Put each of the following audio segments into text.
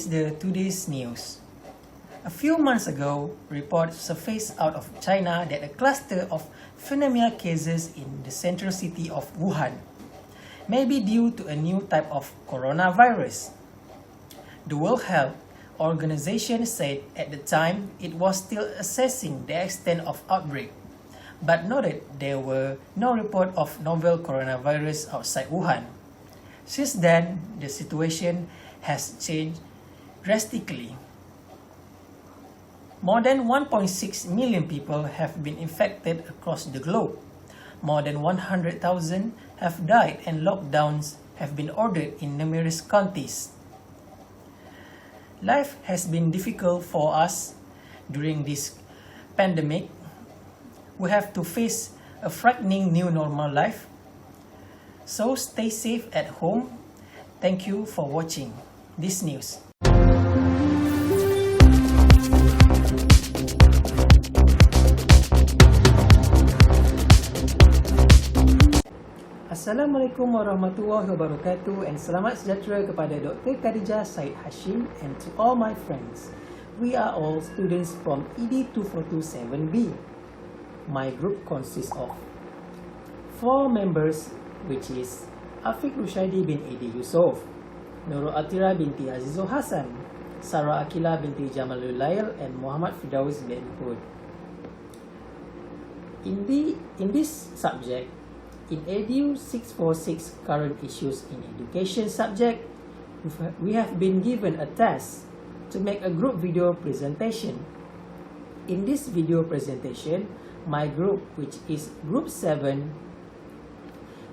is the today's news. A few months ago, reports surfaced out of China that a cluster of pneumonia cases in the central city of Wuhan may be due to a new type of coronavirus. The World Health Organization said at the time it was still assessing the extent of outbreak, but noted there were no report of novel coronavirus outside Wuhan. Since then, the situation has changed drastically. More than 1.6 million people have been infected across the globe. More than 100,000 have died and lockdowns have been ordered in numerous countries. Life has been difficult for us during this pandemic. We have to face a frightening new normal life. So stay safe at home. Thank you for watching this news. Assalamualaikum warahmatullahi wabarakatuh and selamat sejahtera kepada Dr. Khadijah Said Hashim and to all my friends. We are all students from ED 2427B. My group consists of 4 members, which is Afiq Rushaidi bin Edi Yusof, Nurul Atira binti Azizul Hasan, Sarah Akila binti Jamalul Lail, and Muhammad Firdaus bin Hud. In this subject, in EDU 646 Current Issues in Education subject, we have been given a task to make a group video presentation. In this video presentation, my group, which is Group 7,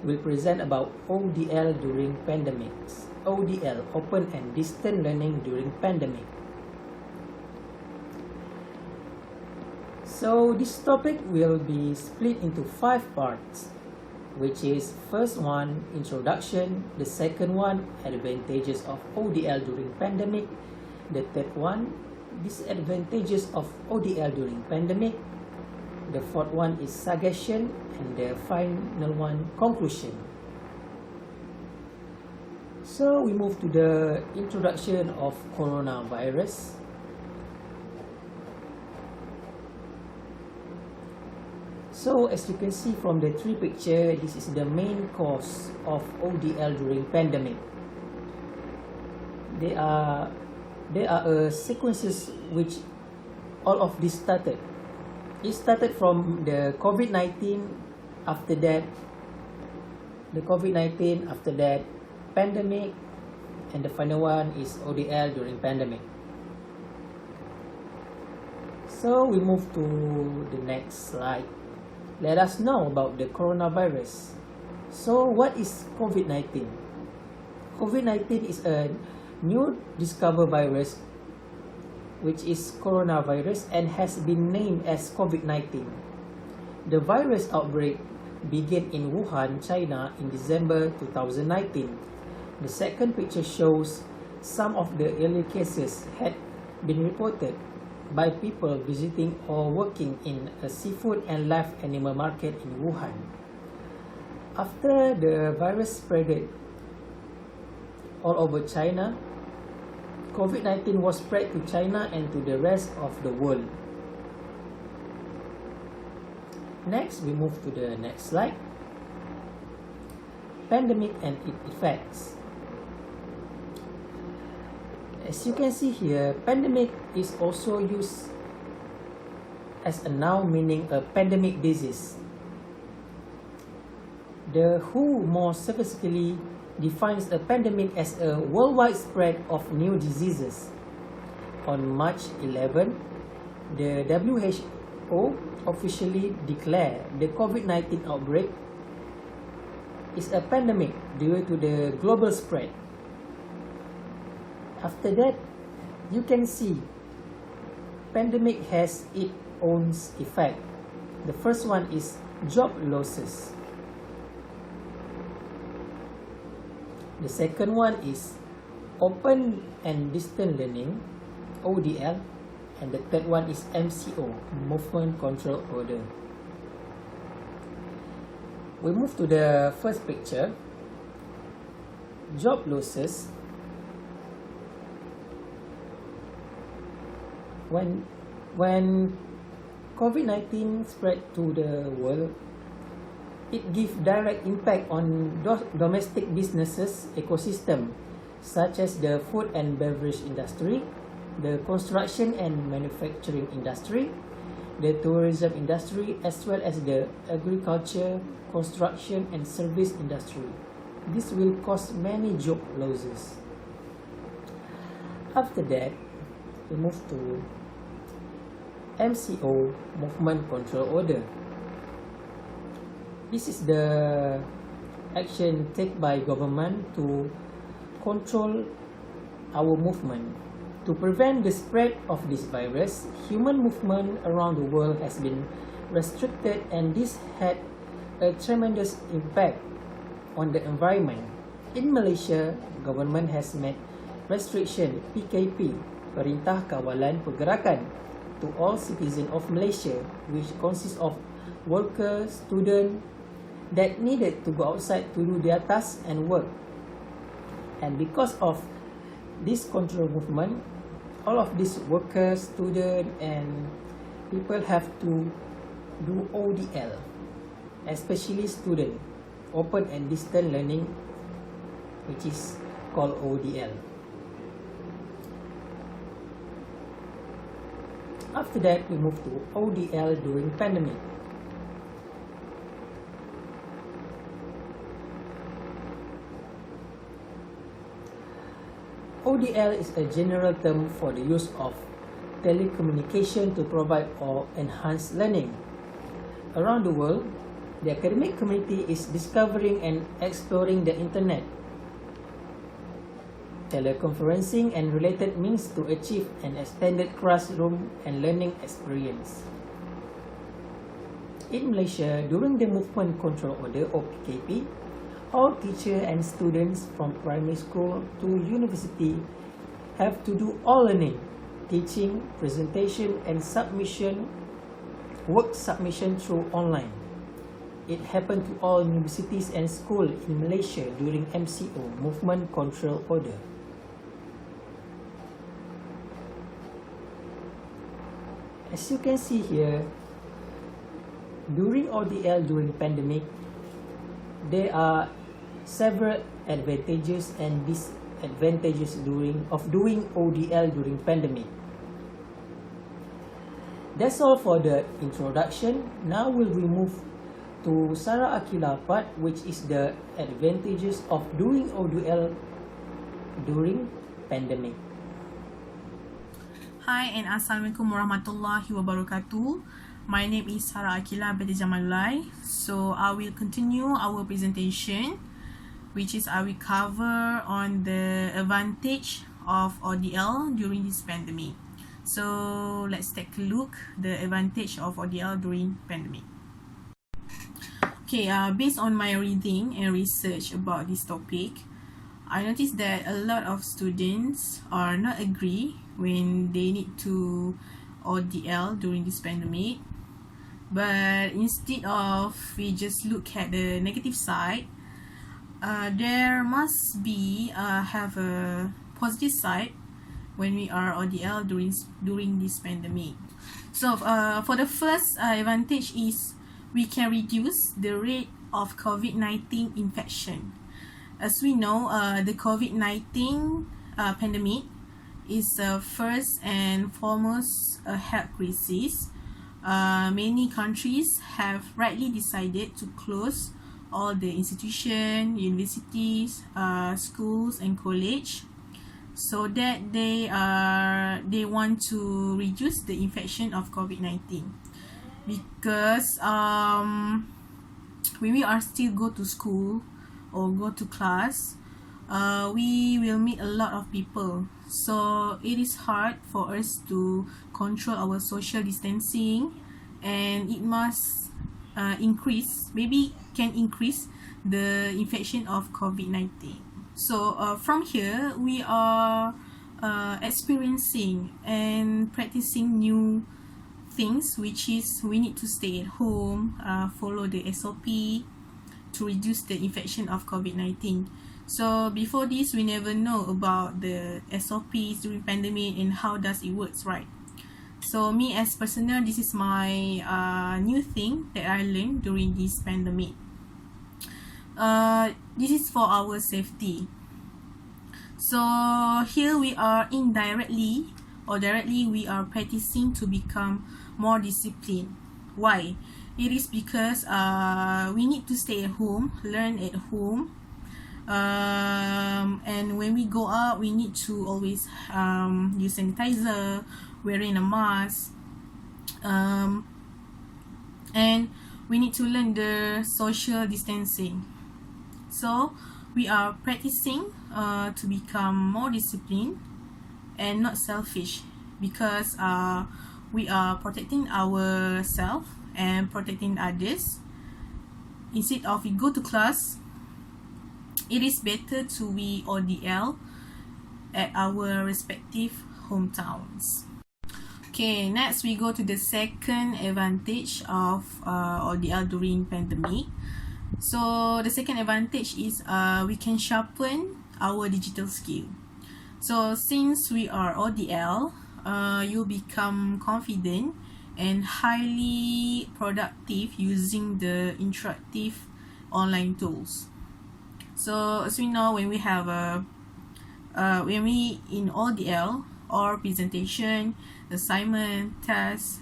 will present about ODL during pandemics. ODL, Open and Distant Learning during Pandemic. So this topic will be split into 5 parts, which is first one, introduction, the second one, advantages of ODL during pandemic, the third one, disadvantages of ODL during pandemic, the fourth one is suggestion, and the final one, conclusion. So we move to the introduction of coronavirus. So as you can see from the 3 pictures, this is the main cause of ODL during pandemic. There are sequences which all of this started. It started from the COVID-19, after that pandemic, and the final one is ODL during pandemic. So we move to the next slide. Let us know about the coronavirus. So what is COVID-19? COVID-19 is a new discovered virus which is coronavirus and has been named as COVID-19. The virus outbreak began in Wuhan, China in December 2019. The second picture shows some of the early cases had been reported by people visiting or working in a seafood and live animal market in Wuhan. After the virus spread all over China, COVID-19 was spread to China and to the rest of the world. Next, we move to the next slide. Pandemic and its effects. As you can see here, pandemic is also used as a noun meaning a pandemic disease. The WHO more specifically defines a pandemic as a worldwide spread of new diseases. On March 11, the WHO officially declared the COVID-19 outbreak is a pandemic due to the global spread. After that, you can see pandemic has its own effect. The first one is job losses. The second one is open and distant learning, ODL, and the third one is MCO, movement control order. We move to the first picture. Job losses. when COVID-19 spread to the world, it gives direct impact on domestic businesses ecosystem, such as the food and beverage industry, the construction and manufacturing industry, the tourism industry, as well as the agriculture, construction and service industry. This will cause many job losses. After that, we move to MCO, Movement Control Order. This is the action taken by government to control our movement. To prevent the spread of this virus, human movement around the world has been restricted, and this had a tremendous impact on the environment. In Malaysia, government has made restriction PKP, Perintah Kawalan Pergerakan, to all citizens of Malaysia, which consists of workers, students that needed to go outside to do their tasks and work. And because of this control movement, all of these workers, students and people have to do ODL, especially students, open and distance learning, which is called ODL. After that, we move to ODL during pandemic. ODL is a general term for the use of telecommunication to provide or enhance learning. Around the world, the academic community is discovering and exploring the internet, teleconferencing and related means to achieve an extended classroom and learning experience. In Malaysia, during the Movement Control Order or PKP, all teachers and students from primary school to university have to do all learning, teaching, presentation and submission, work submission through online. It happened to all universities and schools in Malaysia during MCO, Movement Control Order. As you can see here, during ODL during pandemic, there are several advantages and disadvantages of doing ODL during pandemic. That's all for the introduction. Now we will move to Sarah Akila part, which is the advantages of doing ODL during pandemic. Hi and Assalamualaikum warahmatullahi wabarakatuh. My name is Sarah Akila binti Jamalulai. So I will continue our presentation, which is I will cover on the advantage of ODL during this pandemic. So let's take a look the advantage of ODL during pandemic. Okay, based on my reading and research about this topic, I noticed that a lot of students are not agree when they need to ODL during this pandemic. But instead of we just look at the negative side, there must be have a positive side when we are ODL during this pandemic. So for the first advantage is we can reduce the rate of COVID-19 infection. As we know, the COVID-19 pandemic is first and foremost a health crisis. Many countries have rightly decided to close all the institutions, universities, schools and college, so that they want to reduce the infection of COVID-19. Because when we are still go to school or go to class, we will meet a lot of people, so it is hard for us to control our social distancing, and it must can increase the infection of COVID-19. So from here we are experiencing and practicing new things, which is we need to stay at home, follow the SOP to reduce the infection of COVID-19. So before this, we never know about the SOPs during pandemic and how does it works, right? So me as personal, this is my new thing that I learned during this pandemic. This is for our safety. So here we are indirectly or directly we are practicing to become more disciplined. Why? It is because we need to stay at home, learn at home, and when we go out we need to always use sanitizer, wearing a mask, and we need to learn the social distancing. So we are practicing to become more disciplined and not selfish, because we are protecting ourselves and protecting others. Instead of we go to class, it is better to be ODL at our respective hometowns. Okay, next we go to the second advantage of ODL during pandemic. So the second advantage is we can sharpen our digital skill. So since we are ODL, you become confident and highly productive using the interactive online tools. So as we know, when we have when we in ODL or presentation, assignment, test,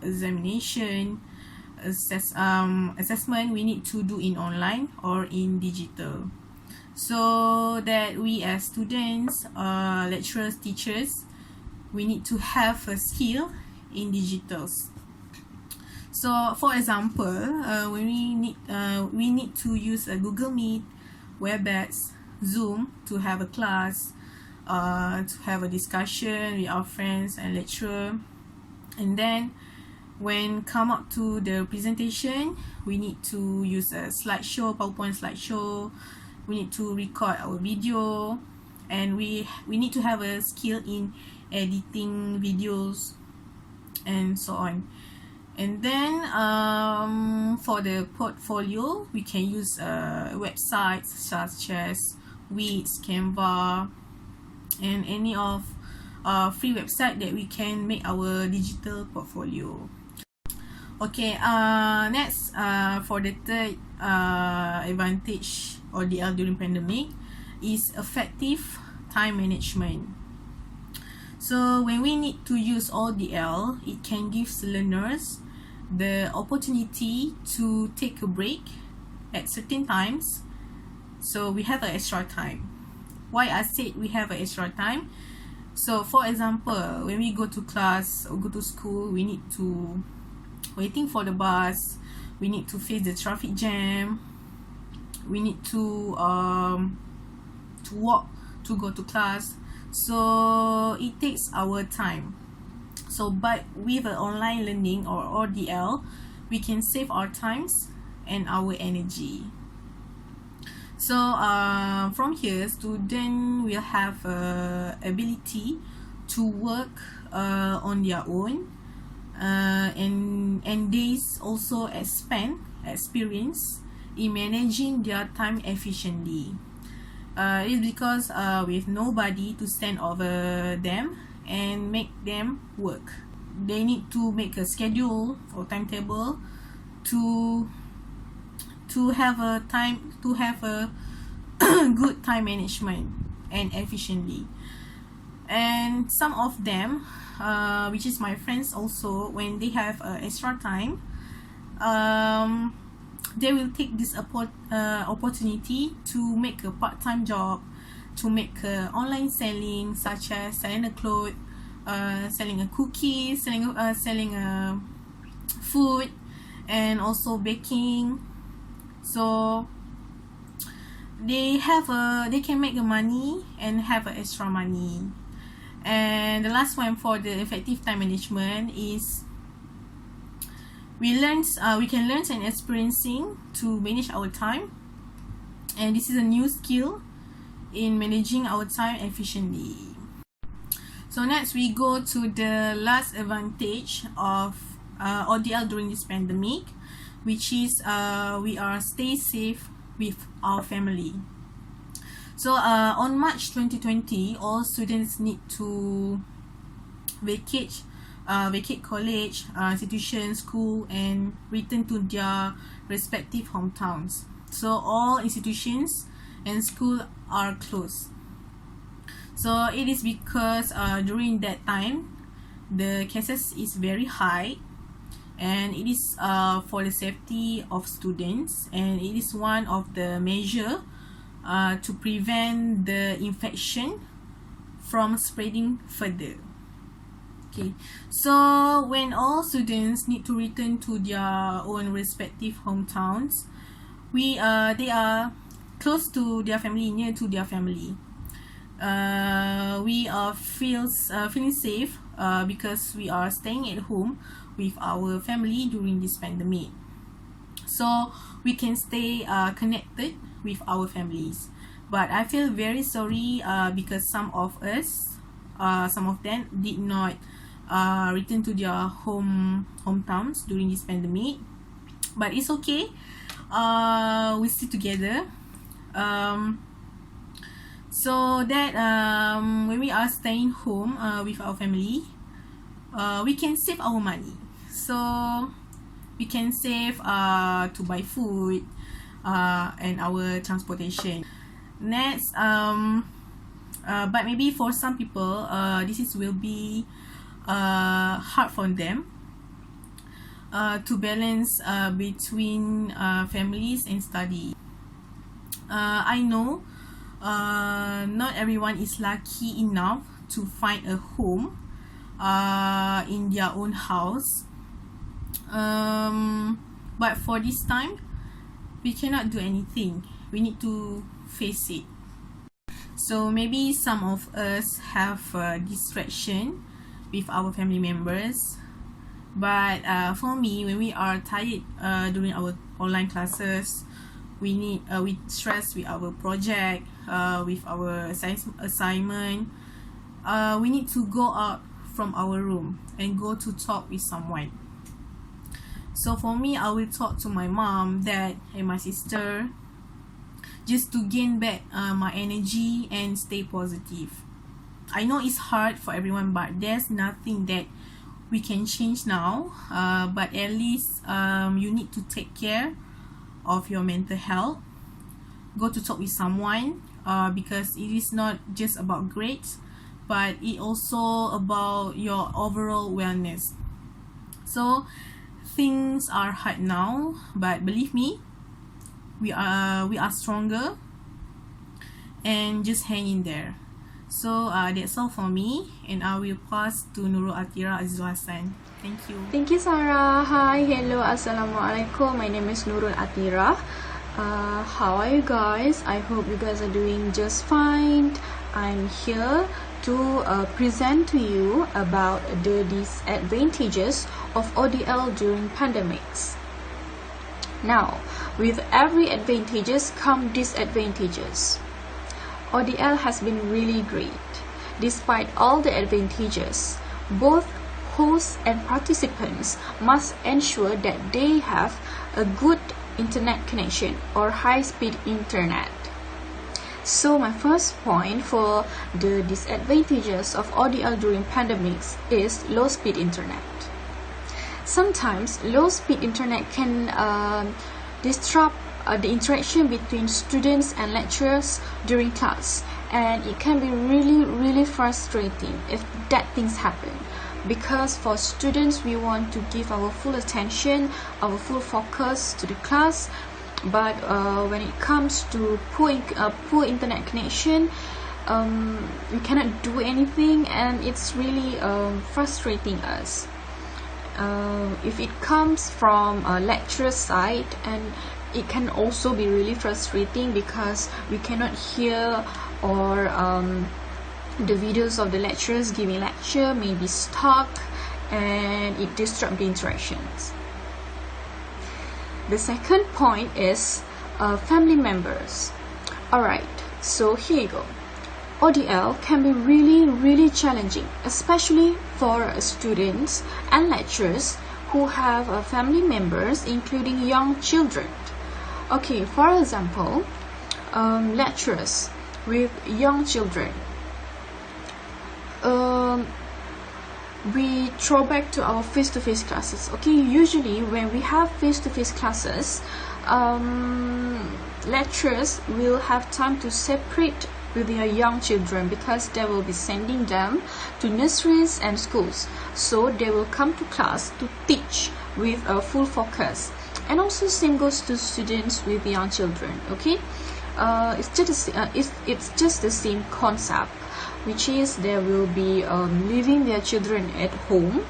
examination, assessment, we need to do in online or in digital, so that we as students, lecturers, teachers, we need to have a skill in digitals. So for example, when we need to use a Google Meet, Webex, Zoom to have a class, to have a discussion with our friends and lecturer, and then when come up to the presentation, we need to use a slideshow, PowerPoint slideshow. We need to record our video, and we need to have a skill in editing videos and so on. And then for the portfolio, we can use websites such as Wix, Canva, and any of free website that we can make our digital portfolio. Okay, next, for the third advantage ODL during pandemic is effective time management. So when we need to use ODL, it can give learners the opportunity to take a break at certain times. So we have an extra time. Why I said we have an extra time? So for example, when we go to class or go to school, we need to waiting for the bus, we need to face the traffic jam, we need to walk to go to class, so it takes our time. So but with online learning or ODL, we can save our times and our energy. So from here, student will have ability to work on their own, and they also experience in managing their time efficiently. It's because with nobody to stand over them and make them work, they need to make a schedule or timetable to have a good time management and efficiently. And some of them, which is my friends also, when they have extra time, they will take this opportunity to make a part-time job, to make online selling, such as selling a clothes, selling a cookie, selling food, and also baking. So they can make the money and have extra money. And the last one for the effective time management is we can learn and experiencing to manage our time, and this is a new skill in managing our time efficiently. So next we go to the last advantage of ODL during this pandemic, which is we are stay safe with our family. So on March 2020, all students need to vacate vacate college, institution, school, and return to their respective hometowns. So all institutions and school are closed. So it is because during that time the cases is very high, and it is for the safety of students, and it is one of the measure to prevent the infection from spreading further. Okay, so when all students need to return to their own respective hometowns, they are close to their family, near to their family. We are feeling safe because we are staying at home with our family during this pandemic, so we can stay connected with our families. But I feel very sorry because some of them did not return to their hometowns during this pandemic. But it's okay, we still together, so that when we are staying home with our family, we can save our money. So we can save to buy food and our transportation. Next, but maybe for some people this will be hard for them to balance between families and study. I know not everyone is lucky enough to find a home in their own house, but for this time we cannot do anything. We need to face it. So maybe some of us have distraction with our family members, but for me, when we are tired during our online classes, we stress with our project, with our assignment, we need to go out from our room and go to talk with someone. So for me, I will talk to my mom, dad, and my sister, just to gain back my energy and stay positive. I know it's hard for everyone, but there's nothing that we can change now, but at least you need to take care of your mental health. Go to talk with someone, because it is not just about grades, but it also about your overall wellness. So things are hard now, but believe me, we are stronger, and just hang in there. So that's all for me, and I will pass to Nurul Atira Azizul Hassan. Thank you. Thank you, Sarah. Hi, hello, assalamualaikum. My name is Nurul Atira. How are you guys? I hope you guys are doing just fine. I'm here to present to you about the disadvantages of ODL during pandemics. Now, with every advantages come disadvantages. ODL has been really great. Despite all the advantages, both hosts and participants must ensure that they have a good internet connection or high-speed internet. So my first point for the disadvantages of ODL during pandemics is low-speed internet. Sometimes low-speed internet can disrupt the interaction between students and lecturers during class, and it can be really frustrating if that things happen, because for students we want to give our full attention, our full focus to the class, but when it comes to poor internet connection, we cannot do anything, and it's really frustrating us. If it comes from a lecturer side, and it can also be really frustrating because we cannot hear, or the videos of the lecturers giving lecture may be stuck, and it disrupts the interactions. The second point is family members. Alright, so here you go. ODL can be really challenging, especially for students and lecturers who have family members, including young children. Okay, for example, lecturers with young children. we throw back to our face-to-face classes. Okay, usually when we have face-to-face classes, lecturers will have time to separate with their young children, because they will be sending them to nurseries and schools, so they will come to class to teach with a full focus. And also same goes to students with young children. Okay, it's just the same concept, which is they will be leaving their children at home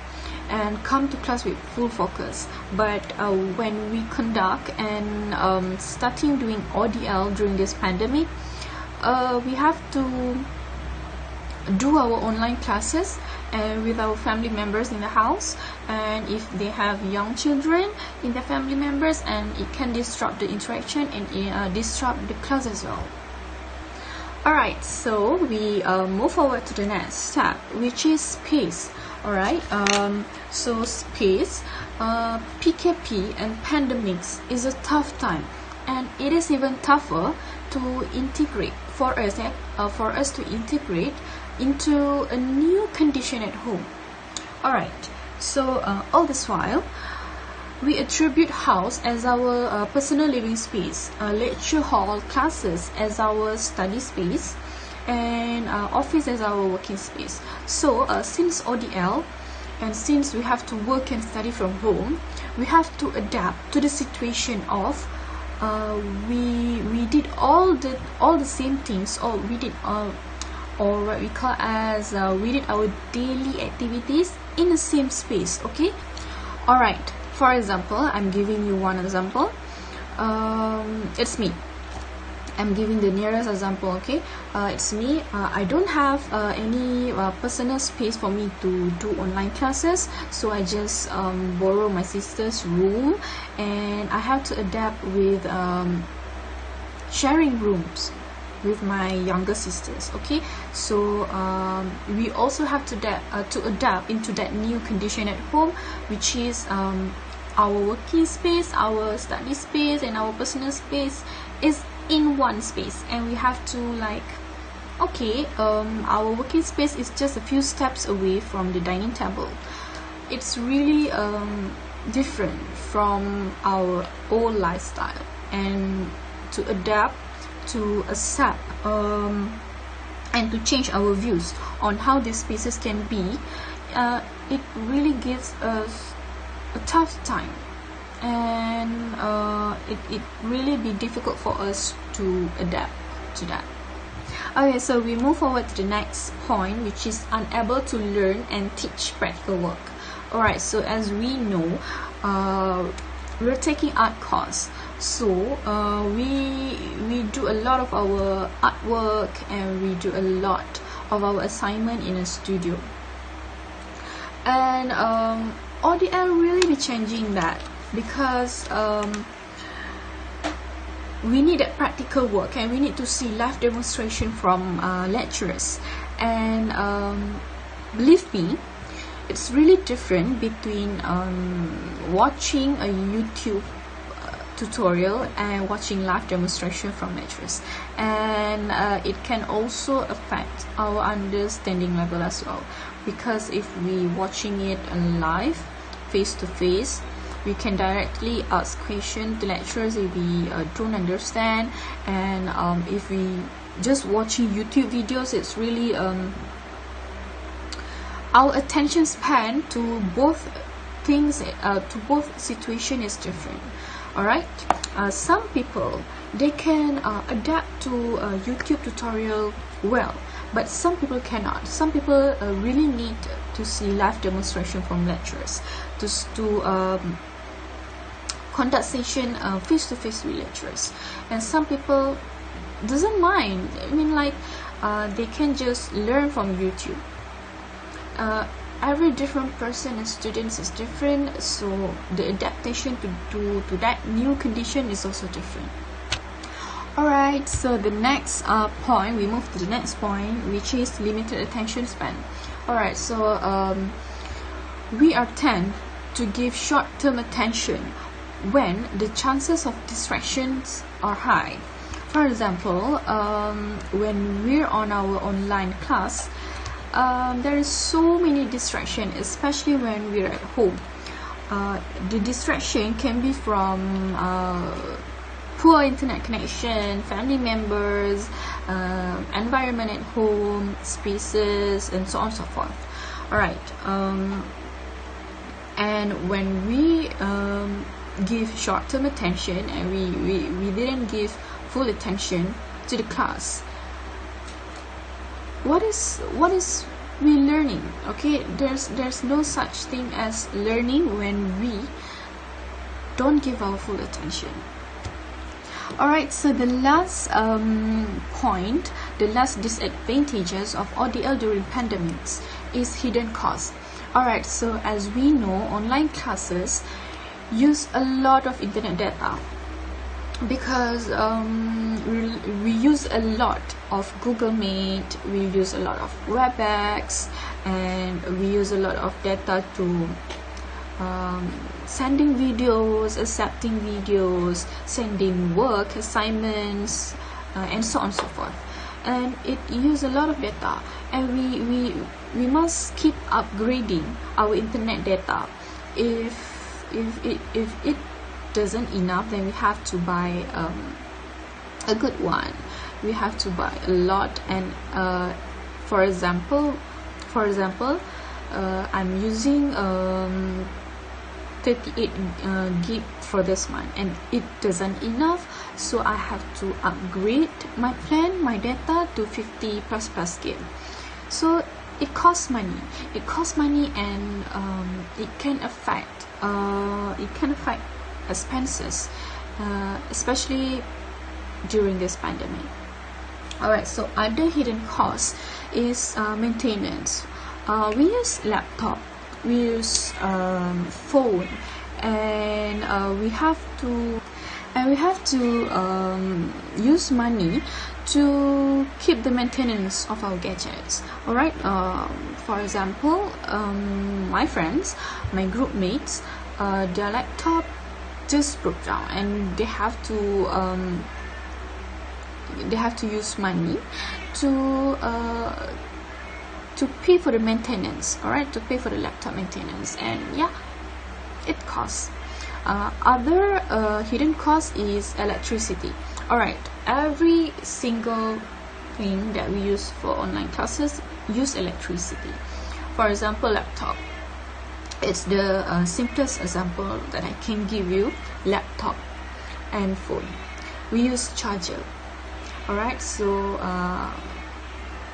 and come to class with full focus. But when we conduct and starting doing ODL during this pandemic, we have to do our online classes with our family members in the house, and if they have young children in the family members, and it can disrupt the interaction and disrupt the class as well. Alright, so we move forward to the next step, which is space. Alright, so space, PKP and pandemics is a tough time, and it is even tougher to integrate for us to integrate into a new condition at home. Alright, so all this while we attribute house as our personal living space, lecture hall, classes as our study space, and office as our working space. So since ODL, and since we have to work and study from home, we have to adapt to the situation of we did all the same things, or we did or what we call as we did our daily activities in the same space. Okay, alright, for example, I'm giving you one example. It's me. I'm giving the nearest example. Okay, it's me. I don't have any personal space for me to do online classes, so I just borrow my sister's room, and I have to adapt with sharing rooms with my younger sisters. Okay, so we also have to adapt into that new condition at home, which is our working space, our study space, and our personal space is in one space, and we have to like, okay, our working space is just a few steps away from the dining table. It's really different from our old lifestyle, and to adapt, to accept, and to change our views on how these spaces can be, it really gives us a tough time, and it really be difficult for us to adapt to that. Okay, so we move forward to the next point, which is unable to learn and teach practical work. Alright, so as we know, we're taking art course, so we do a lot of our artwork, and we do a lot of our assignment in a studio, and ODL really be changing that, because we need that practical work, and we need to see live demonstration from lecturers. And believe me, it's really different between watching a YouTube tutorial and watching live demonstration from lecturers, and it can also affect our understanding level as well, because if we watching it live, face to face, we can directly ask questions to lecturers if we don't understand. And if we just watching YouTube videos, it's really our attention span to both things, to both situation is different. Alright, some people, they can adapt to YouTube tutorial well, but some people cannot. Some people really need to see live demonstration from lecturers, to conduct session face to face with lecturers. And some people doesn't mind. I mean, like they can just learn from YouTube. Every different person and students is different, so the adaptation to that new condition is also different. Alright, so the next point, we move to the next point, which is limited attention span. Alright, so we are tend to give short-term attention when the chances of distractions are high. For example, when we're on our online class, there is so many distraction, especially when we're at home. The distraction can be from poor internet connection, family members, environment at home, spaces, and so on and so forth. Alright, and when we give short-term attention and we didn't give full attention to the class, what is we learning? Okay, there's no such thing as learning when we don't give our full attention. Alright, so the last point, the last disadvantages of ODL during pandemics is hidden costs. Alright, so as we know, online classes use a lot of internet data because we use a lot of Google Meet, we use a lot of WebEx, and we use a lot of data to sending videos, accepting videos, sending work assignments, and so on and so forth. And it uses a lot of data, and we must keep upgrading our internet data. If it doesn't enough, then we have to buy a good one. We have to buy a lot. And for example, I'm using 38 gig for this month, and it doesn't enough, so I have to upgrade my plan, my data, to 50 plus gig. So it costs money. And it can affect expenses, especially during this pandemic. Alright, so other hidden costs is maintenance. We use laptop, we use phone, and we have to use money to keep the maintenance of our gadgets. Alright, for example, my friends, my group mates, their laptop just broke down, and they have to use money to pay for the maintenance. Alright, to pay for the laptop maintenance, and yeah, it costs. Other hidden cost is electricity. Alright, every single thing that we use for online classes use electricity. For example, laptop. It's the simplest example that I can give you. Laptop and phone, we use charger. Alright, so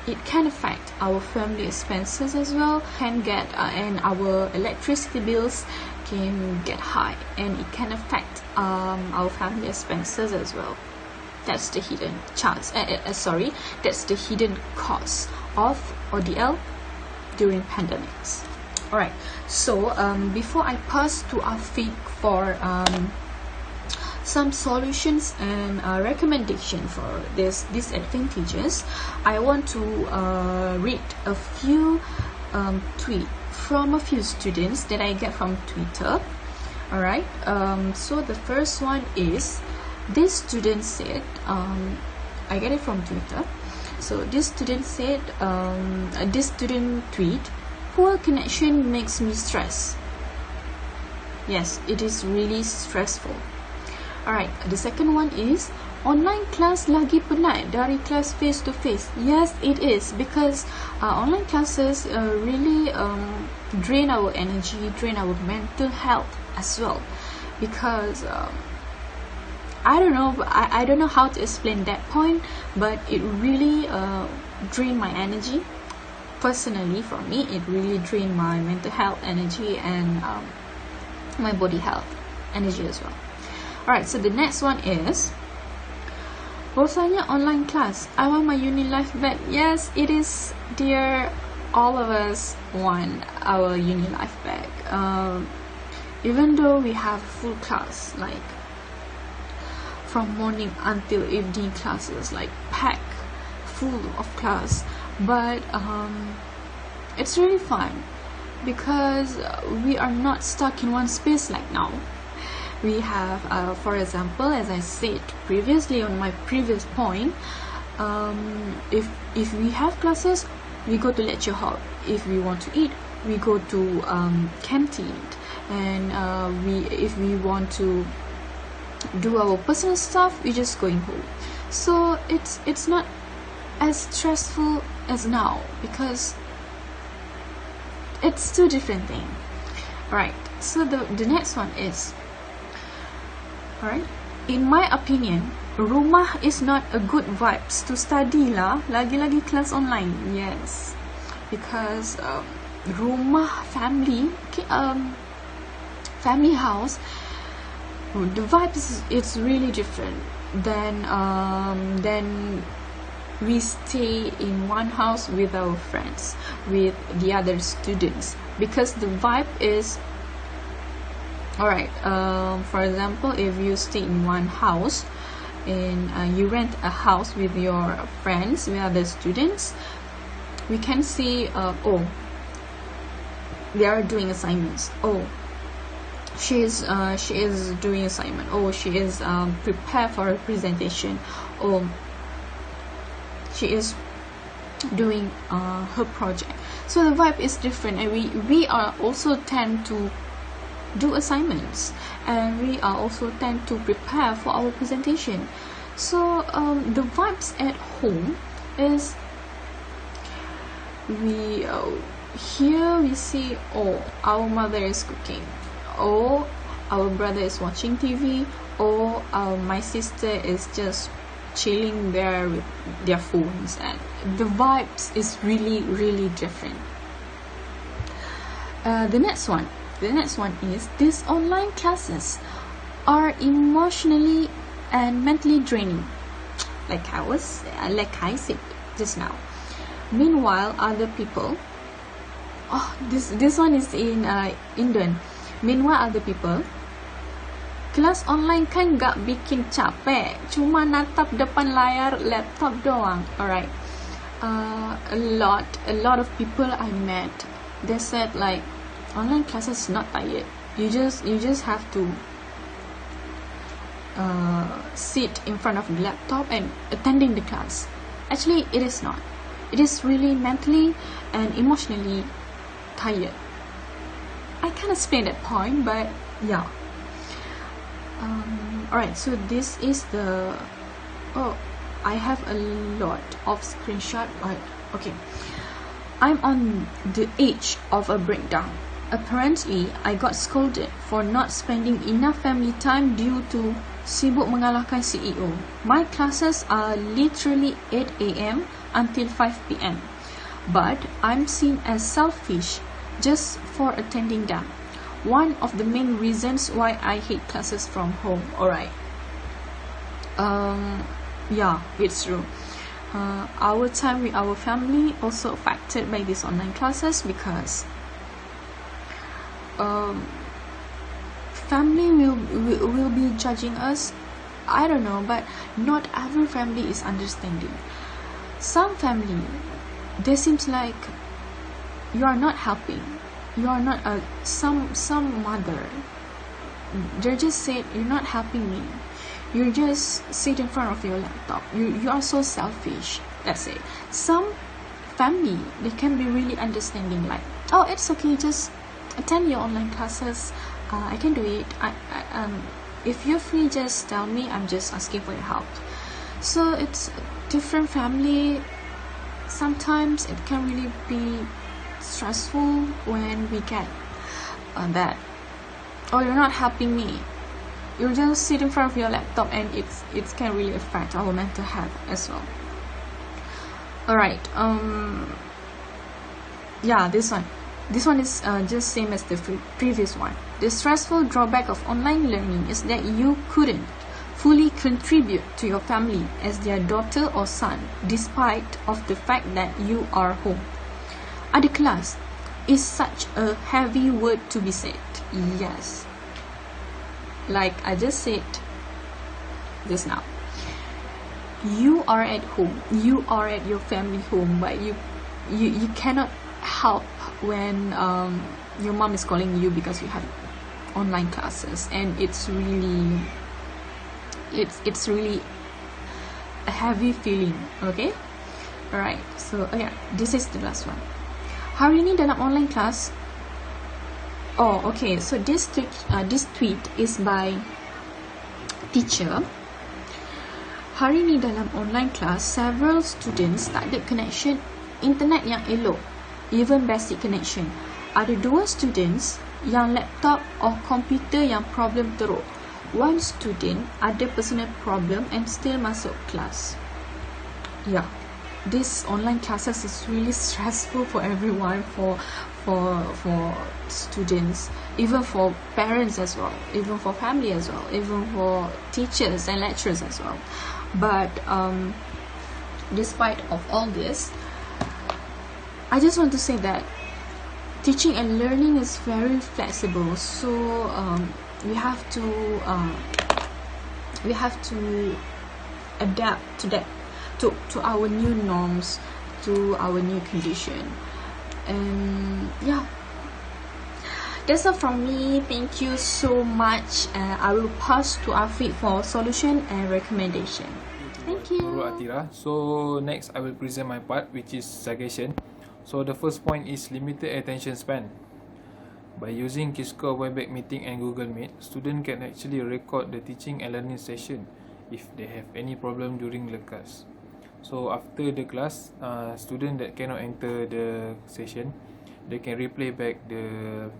it can affect our family expenses as well, can get and our electricity bills can get high, and it can affect our family expenses as well. That's the hidden charge. That's the hidden cost of ODL during pandemics. Alright, so before I pass to Afiq for some solutions and recommendation for these disadvantages, I want to read a few tweets from a few students that I get from Twitter. Alright, so the first one is, this student said, I get it from Twitter. So this student said, this student tweet, "Poor connection makes me stress." Yes, it is really stressful. Alright, the second one is, online class lagi penat dari kelas face to face. Yes, it is, because online classes really drain our energy, drain our mental health as well. Because I don't know how to explain that point, but it really drained my energy. Personally, for me, it really drained my mental health energy and my body health energy as well. Alright, so the next one is, bosannya online class, I want my uni life back. Yes, it is, dear. All of us want our uni life back. Even though we have full class, like from morning until evening classes, like packed full of class, but it's really fun because we are not stuck in one space like now. We have, for example, as I said previously on my previous point, if we have classes we go to lecture hall. If we want to eat, we go to canteen, and if we want to do our personal stuff, we just going home. So it's not as stressful as now, because it's two different things. Right, so the next one is, alright, in my opinion, rumah is not a good vibes to study lah, lagi-lagi class online. Yes, because rumah family, family house, the vibes it's really different than we stay in one house with our friends, with the other students, because the vibe is alright. For example, if you stay in one house and you rent a house with your friends, with other students, we can see oh, they are doing assignments, oh, she is doing assignment, oh, she is prepared for a presentation, oh, she is doing her project. So the vibe is different, and we are also tend to do assignments, and we are also tend to prepare for our presentation. So the vibes at home is, we here we see, oh, our mother is cooking, or our brother is watching TV, or my sister is just chilling there with their phones, and the vibes is really, really different. The next one is, these online classes are emotionally and mentally draining, like I said just now. Meanwhile, other people, oh, this one is in Indian. Meanwhile, other people, kelas online kan gak bikin capek, cuma natap depan layar laptop doang. Alright, a lot of people I met, they said like, online classes is not tired. You just have to sit in front of the laptop and attending the class. Actually, it is not. It is really mentally and emotionally tired. I can't explain that point, but yeah. Alright, so this is the, oh, I have a lot of screenshot, but okay. I'm on the edge of a breakdown. Apparently, I got scolded for not spending enough family time due to sibuk mengalahkan CEO. My classes are literally 8 a.m. until 5 p.m. But I'm seen as selfish just for attending them. One of the main reasons why I hate classes from home. Alright. Yeah, it's true. Our time with our family also affected by these online classes, because family will be judging us. I don't know, but not every family is understanding. Some family, they seems like you are not helping. You are not some mother, they just said, you're not helping me. You just sit in front of your laptop. You are so selfish. That's it. Some family, they can be really understanding, like, oh, it's okay, just attend your online classes. I can do it. If you're free, just tell me. I'm just asking for your help. So it's different family. Sometimes it can really be stressful when we get that, oh, you're not helping me. You just sit in front of your laptop, and it can really affect our mental health as well. Alright, yeah, this one is just same as the previous one. The stressful drawback of online learning is that you couldn't fully contribute to your family as their daughter or son, despite of the fact that you are home. Ada kelas is such a heavy word to be said. Yes, like I just said just now, you are at home, you are at your family home, but you cannot help when your mom is calling you because you have online classes, and it's really a heavy feeling. Okay, Alright, so yeah, this is the last one. Hari ni dalam online class. Oh, okay. So this tweet is by teacher. Hari ni dalam online class, several students tak ada connection internet yang elok, even basic connection. Ada 2 students yang laptop or komputer yang problem teruk. One student ada personal problem and still masuk kelas. Yeah, this online classes is really stressful for everyone, for students, even for parents as well, even for family as well, even for teachers and lecturers as well. But despite of all this, I just want to say that teaching and learning is very flexible. So we have to adapt to that, to our new norms, to our new condition. And yeah, that's all from me. Thank you so much. I will pass to Afiq for solution and recommendation. Thank you. Nurul Atira. So next I will present my part, which is suggestion. So the first point is limited attention span. By using Kisco, Webex Meeting and Google Meet, students can actually record the teaching and learning session if they have any problem during the class. So after the class, students that cannot enter the session, they can replay back the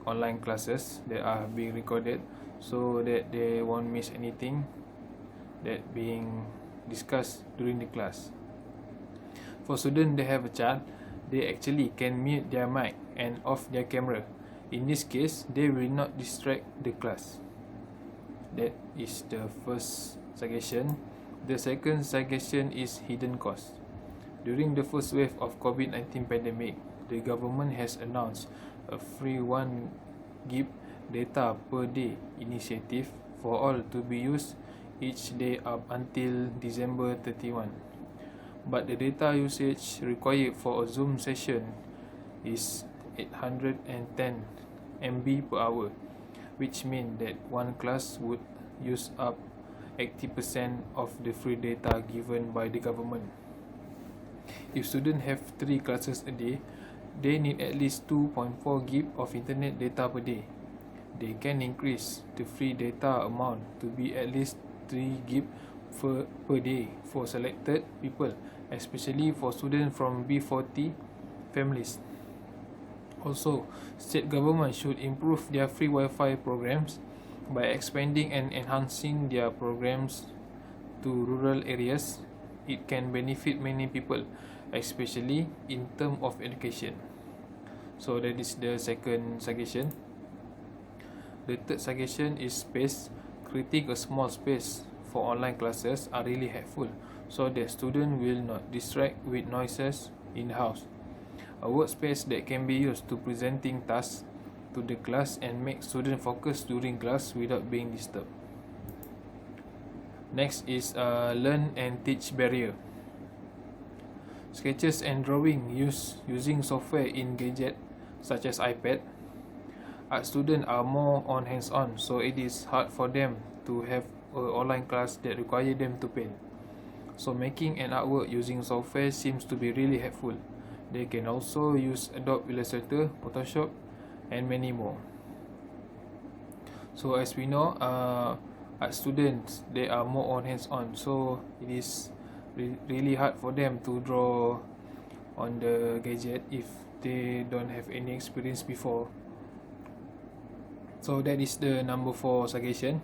online classes that are being recorded, so that they won't miss anything that being discussed during the class. For students that have a child, they actually can mute their mic and off their camera. In this case, they will not distract the class. That is the first suggestion. The second suggestion is hidden cost. During the first wave of COVID-19 pandemic, the government has announced a free 1 GB data per day initiative for all to be used each day up until December 31. But the data usage required for a Zoom session is 810 MB per hour, which means that one class would use up 80% of the free data given by the government. If students have 3 classes a day, they need at least 2.4 GB of internet data per day. They can increase the free data amount to be at least 3 GB per day for selected people, especially for students from B40 families. Also, state government should improve their free Wi-Fi programs by expanding and enhancing their programs to rural areas. It can benefit many people, especially in terms of education. So that is the second suggestion. The third suggestion is space. Creating a small space for online classes are really helpful, so that students will not distract with noises in the house. A workspace that can be used to presenting tasks to the class and make students focus during class without being disturbed. Next is learn and teach barrier. Sketches and drawing using software in gadget such as iPad. Art students are more on hands-on, so it is hard for them to have an online class that require them to paint. So making an artwork using software seems to be really helpful. They can also use Adobe Illustrator, Photoshop, and many more. So as we know, art students, they are more on hands-on, so it is really hard for them to draw on the gadget if they don't have any experience before. So that is the number 4 suggestion.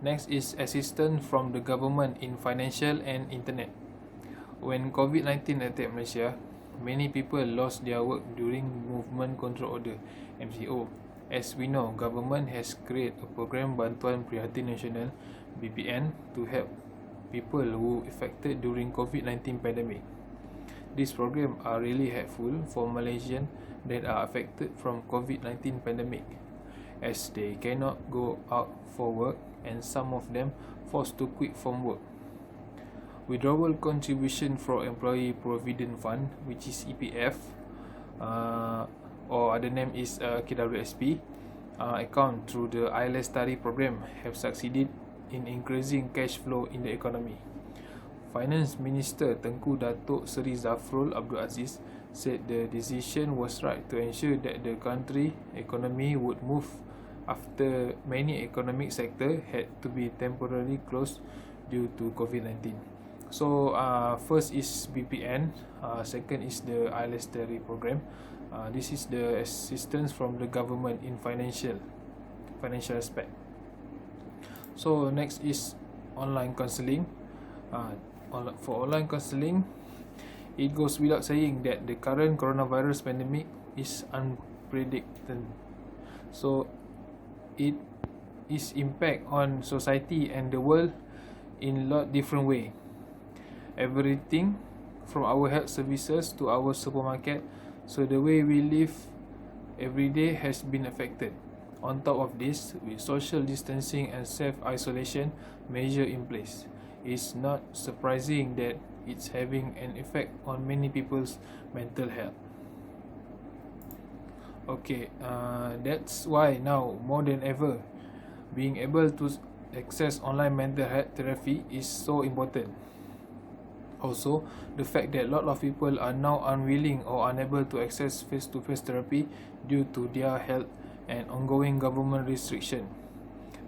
Next is assistance from the government in financial and internet. When COVID-19 attacked Malaysia, many people lost their work during Movement Control Order (MCO). As we know, government has created a program Bantuan Prihatin Nasional (BPN) to help people who affected during COVID-19 pandemic. These programs are really helpful for Malaysians that are affected from COVID-19 pandemic, as they cannot go out for work and some of them forced to quit from work. Withdrawal contribution for Employee Provident Fund, which is EPF, or other name is KWSP, account through the ILS Tari program have succeeded in increasing cash flow in the economy. Finance Minister Tengku Datuk Seri Zafrul Abdul Aziz said the decision was right to ensure that the country economy would move after many economic sector had to be temporarily closed due to COVID-19. So first is BPN, second is the IELTS Theory program. This is the assistance from the government in financial aspect. So next is online counselling. For online counselling, it goes without saying that the current coronavirus pandemic is unpredictable. So it is impact on society and the world in a lot different way. Everything from our health services to our supermarket, so the way we live every day has been affected. On top of this, with social distancing and self-isolation measure in place, it's not surprising that it's having an effect on many people's mental health. Okay, that's why now more than ever, being able to access online mental health therapy is so important. Also, the fact that a lot of people are now unwilling or unable to access face-to-face therapy due to their health and ongoing government restriction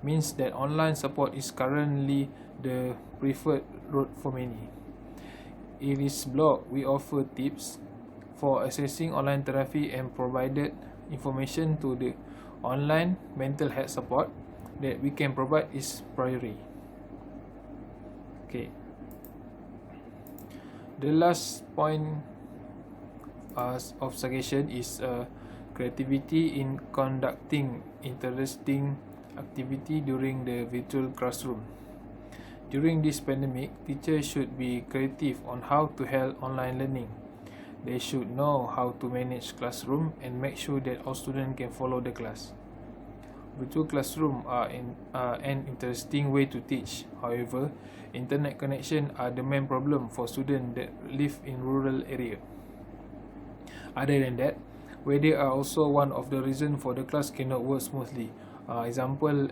means that online support is currently the preferred route for many. In this blog, we offer tips for accessing online therapy and provided information to the online mental health support that we can provide is priority. Okay. The last point of suggestion is creativity in conducting interesting activity during the virtual classroom. During this pandemic, teachers should be creative on how to help online learning. They should know how to manage classroom and make sure that all students can follow the class. Virtual classroom are an interesting way to teach. However, internet connection are the main problem for students that live in rural area. Other than that, weather are also one of the reasons for the class cannot work smoothly. Example,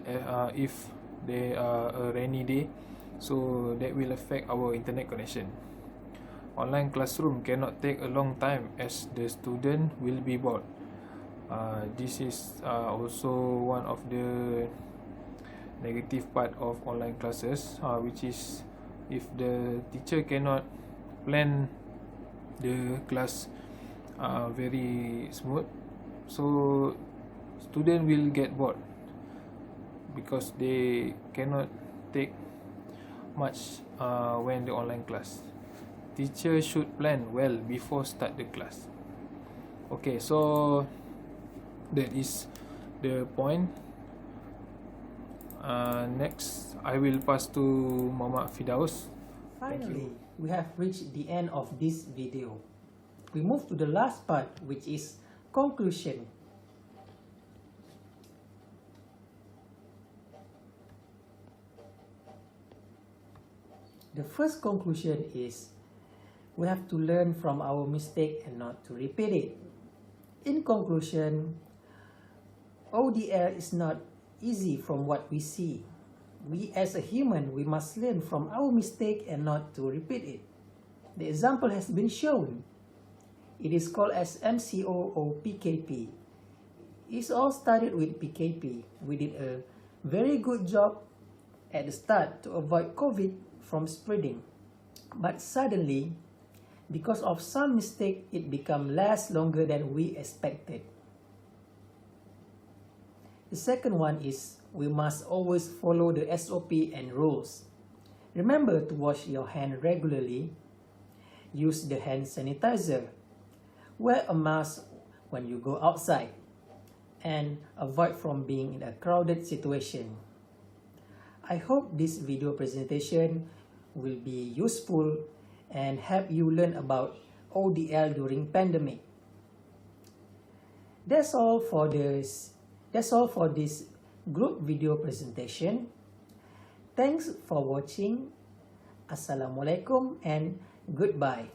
if there are a rainy day, so that will affect our internet connection. Online classroom cannot take a long time as the student will be bored. This is also one of the negative part of online classes, which is if the teacher cannot plan the class very smooth, so student will get bored because they cannot take much when the online class. Teacher should plan well before start the class. Okay, so that is the point. Next, I will pass to Muhammad Fidaus. Finally, we have reached the end of this video. We move to the last part, which is conclusion. The first conclusion is we have to learn from our mistake and not to repeat it. In conclusion, ODL is not easy from what we see. We as a human, we must learn from our mistake and not to repeat it. The example has been shown. It is called as MCO or PKP. It's all started with PKP. We did a very good job at the start to avoid COVID from spreading. But suddenly, because of some mistake, it became less longer than we expected. The second one is we must always follow the SOP and rules. Remember to wash your hand regularly, use the hand sanitizer, wear a mask when you go outside, and avoid from being in a crowded situation. I hope this video presentation will be useful and help you learn about ODL during pandemic. That's all for this group video presentation. Thanks for watching. Assalamualaikum and goodbye.